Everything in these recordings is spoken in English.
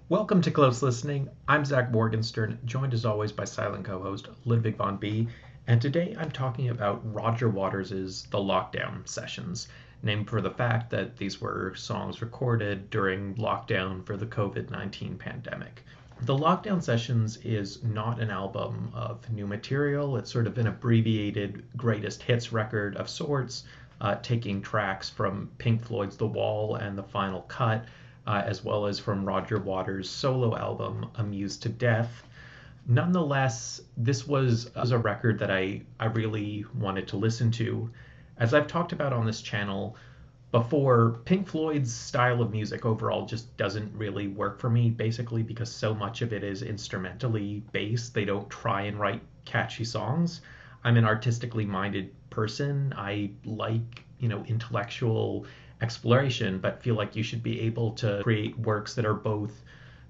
Welcome to Close Listening. I'm Zach Morgenstern, joined as always by silent co-host Ludwig von B. And today I'm talking about Roger Waters' The Lockdown Sessions, named for the fact that these were songs recorded during lockdown for the COVID-19 pandemic. The Lockdown Sessions is not an album of new material. It's sort of an abbreviated greatest hits record of sorts, taking tracks from Pink Floyd's The Wall and The Final Cut, as well as from Roger Waters' solo album, Amused to Death. Nonetheless, this was a record that I really wanted to listen to. As I've talked about on this channel before, Pink Floyd's style of music overall just doesn't really work for me, basically because so much of it is instrumentally based. They don't try and write catchy songs. I'm an artistically minded person. I like, intellectual exploration, but feel like you should be able to create works that are both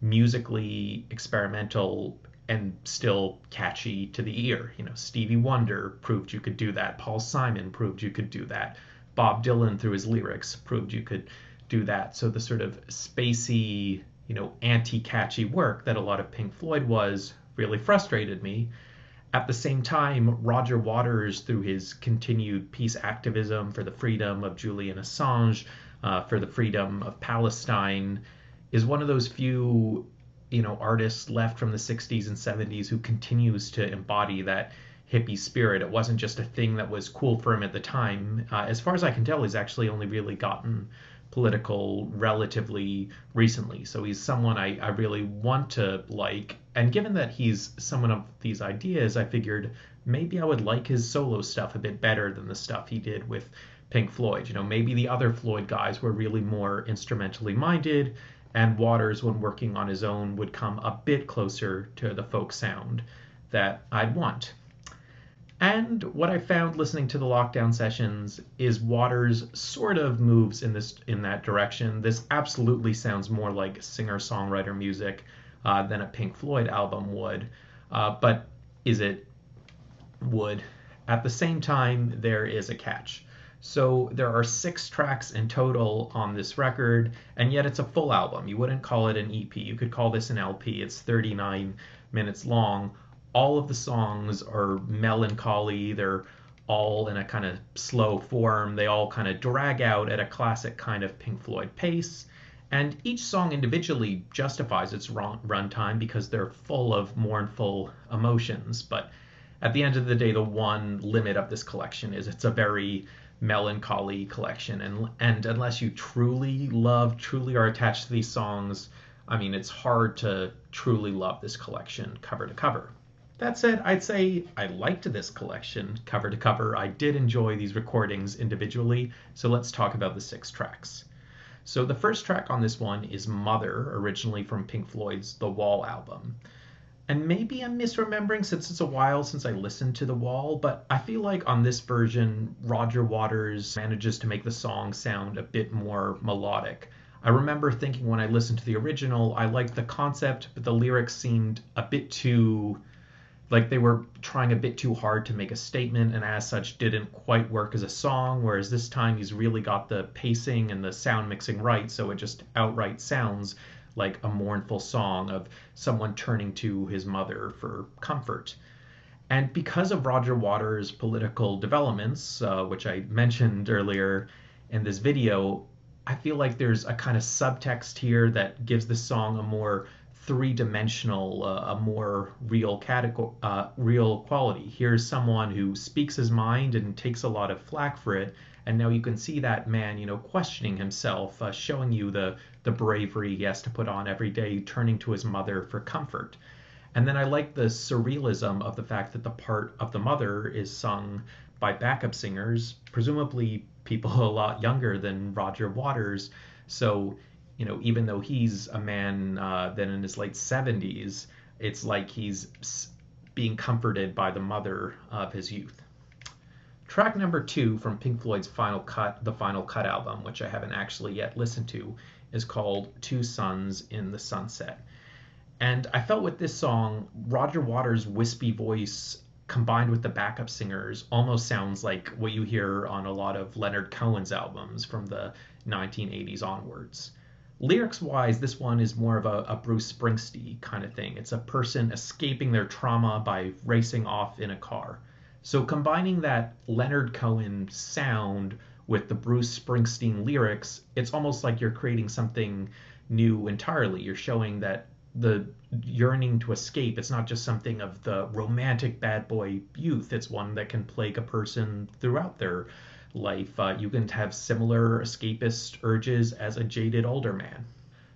musically experimental and still catchy to the ear. Stevie Wonder proved you could do that. Paul Simon proved you could do that. Bob Dylan, through his lyrics, proved you could do that. So the sort of spacey, anti-catchy work that a lot of Pink Floyd was really frustrated me. At the same time, Roger Waters, through his continued peace activism for the freedom of Julian Assange, for the freedom of Palestine, is one of those few, artists left from the 60s and 70s who continues to embody that hippie spirit. It wasn't just a thing that was cool for him at the time. As far as I can tell, he's actually only really gotten political relatively recently. So he's someone I really want to like. And given that he's someone of these ideas, I figured maybe I would like his solo stuff a bit better than the stuff he did with Pink Floyd. Maybe the other Floyd guys were really more instrumentally minded, and Waters, when working on his own, would come a bit closer to the folk sound that I'd want. And what I found listening to the Lockdown Sessions is Waters sort of moves in that direction. This absolutely sounds more like singer-songwriter music than a Pink Floyd album would. But is it would? At the same time, there is a catch. So there are 6 tracks in total on this record, and yet it's a full album. You wouldn't call it an EP. You could call this an LP. It's 39 minutes long. All of the songs are melancholy. They're all in a kind of slow form. They all kind of drag out at a classic kind of Pink Floyd pace. And each song individually justifies its runtime because they're full of mournful emotions. But at the end of the day, the one limit of this collection is it's a very melancholy collection. And unless you truly are attached to these songs, I mean, it's hard to truly love this collection cover to cover. That said, I'd say I liked this collection cover to cover. I did enjoy these recordings individually, so let's talk about the 6 tracks. So the first track on this one is Mother, originally from Pink Floyd's The Wall album. And maybe I'm misremembering since it's a while since I listened to The Wall, but I feel like on this version, Roger Waters manages to make the song sound a bit more melodic. I remember thinking when I listened to the original, I liked the concept, but the lyrics seemed a bit too, like they were trying a bit too hard to make a statement, and as such didn't quite work as a song, whereas this time he's really got the pacing and the sound mixing right, so it just outright sounds like a mournful song of someone turning to his mother for comfort. And because of Roger Waters' political developments, which I mentioned earlier in this video, I feel like there's a kind of subtext here that gives the song a more three-dimensional, a more real real quality. Here's someone who speaks his mind and takes a lot of flack for it, and now you can see that man, questioning himself, showing you the bravery he has to put on every day, turning to his mother for comfort. And then I like the surrealism of the fact that the part of the mother is sung by backup singers, presumably people a lot younger than Roger Waters. So even though he's a man then in his late 70s, it's like he's being comforted by the mother of his youth. Track number 2 from Pink Floyd's the Final Cut album, which I haven't actually yet listened to, is called Two Suns in the Sunset. And I felt with this song, Roger Waters' wispy voice combined with the backup singers almost sounds like what you hear on a lot of Leonard Cohen's albums from the 1980s onwards. Lyrics wise, this one is more of a Bruce Springsteen kind of thing. It's a person escaping their trauma by racing off in a car. So combining that Leonard Cohen sound with the Bruce Springsteen lyrics, it's almost like you're creating something new entirely. You're showing that the yearning to escape, it's not just something of the romantic bad boy youth, it's one that can plague a person throughout their life. You can have similar escapist urges as a jaded older man.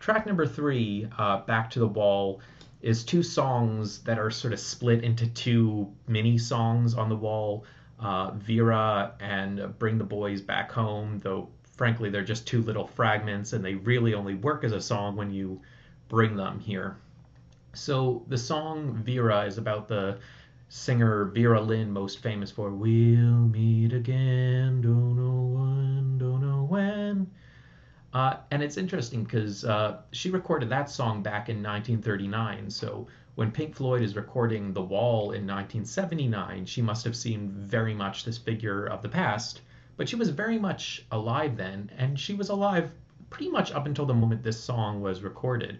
Track number three, Back to the Wall, is two songs that are sort of split into two mini songs on the wall, Vera and Bring the Boys Back Home, though frankly they're just two little fragments and they really only work as a song when you bring them here. So the song Vera is about the singer Vera Lynn, most famous for We'll Meet Again, don't know when, don't know when. And it's interesting because she recorded that song back in 1939. So when Pink Floyd is recording The Wall in 1979, she must have seemed very much this figure of the past. But she was very much alive then, and she was alive pretty much up until the moment this song was recorded.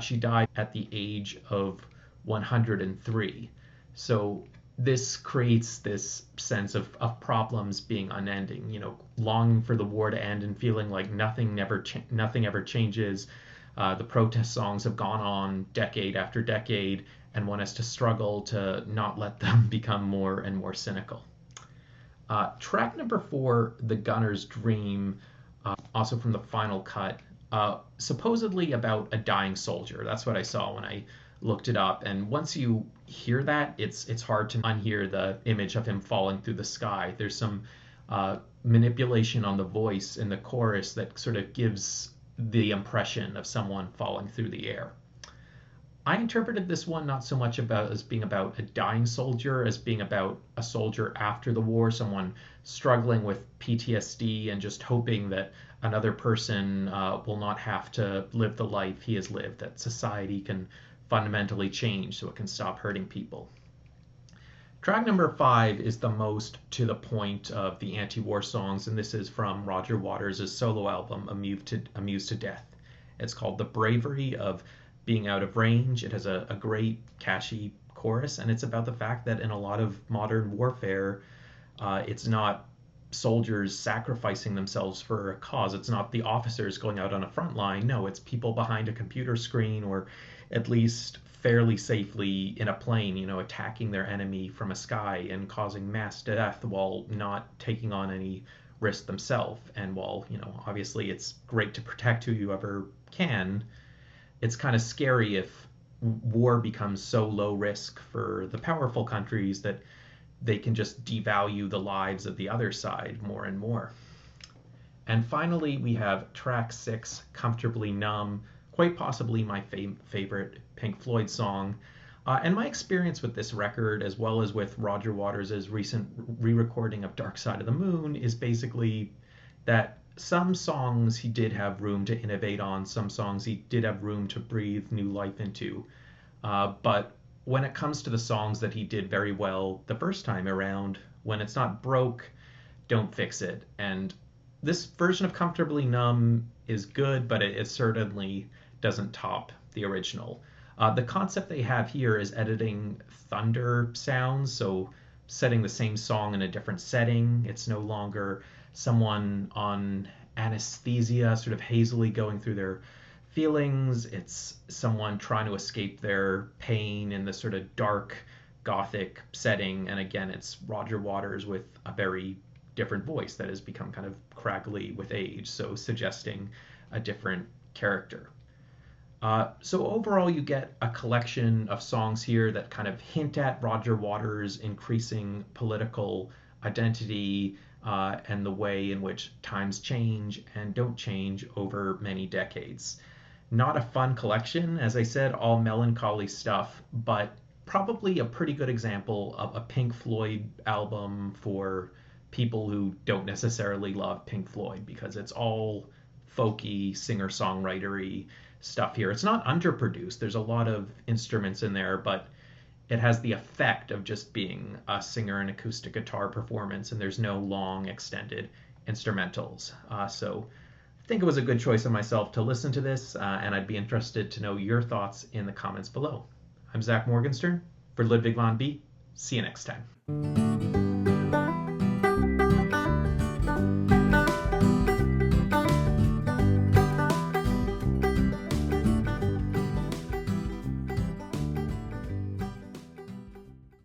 She died at the age of 103. So this creates this sense of problems being unending, longing for the war to end and feeling like nothing ever changes. The protest songs have gone on decade after decade, and one has to struggle to not let them become more and more cynical. Track number four, The Gunner's Dream, also from the final cut, supposedly about a dying soldier. That's what I saw when I looked it up. And once you hear that, it's hard to unhear the image of him falling through the sky. There's some manipulation on the voice in the chorus that sort of gives the impression of someone falling through the air. I interpreted this one not so much as being about a dying soldier as being about a soldier after the war, someone struggling with PTSD and just hoping that another person will not have to live the life he has lived, that society can fundamentally change so it can stop hurting people. Track number five is the most to the point of the anti-war songs, and this is from Roger Waters' solo album, Amused to Death. It's called The Bravery of Being Out of Range. It has a great, catchy chorus, and it's about the fact that in a lot of modern warfare, it's not soldiers sacrificing themselves for a cause. It's not the officers going out on a front line. No, it's people behind a computer screen or at least fairly safely in a plane, attacking their enemy from a sky and causing mass death while not taking on any risk themselves. And while, obviously it's great to protect whoever can, it's kind of scary if war becomes so low risk for the powerful countries that they can just devalue the lives of the other side more and more. And finally, we have track six, Comfortably Numb, quite possibly my favorite Pink Floyd song. And my experience with this record, as well as with Roger Waters' recent re-recording of Dark Side of the Moon, is basically that some songs he did have room to innovate on, some songs he did have room to breathe new life into. But when it comes to the songs that he did very well the first time around, when it's not broke, don't fix it. And this version of Comfortably Numb is good, but it certainly doesn't top the original. The concept they have here is editing thunder sounds, so setting the same song in a different setting. It's no longer someone on anesthesia, sort of hazily going through their feelings. It's someone trying to escape their pain in this sort of dark, gothic setting. And again, it's Roger Waters with a very different voice that has become kind of crackly with age, so suggesting a different character. So overall, you get a collection of songs here that kind of hint at Roger Waters' increasing political identity and the way in which times change and don't change over many decades. Not a fun collection, as I said, all melancholy stuff, but probably a pretty good example of a Pink Floyd album for people who don't necessarily love Pink Floyd, because it's all folky, singer-songwritery stuff here. It's not underproduced. There's a lot of instruments in there, but it has the effect of just being a singer and acoustic guitar performance, and there's no long extended instrumentals. So think it was a good choice of myself to listen to this, and I'd be interested to know your thoughts in the comments below. I'm Zach Morgenstern for Ludwig von B. See you next time.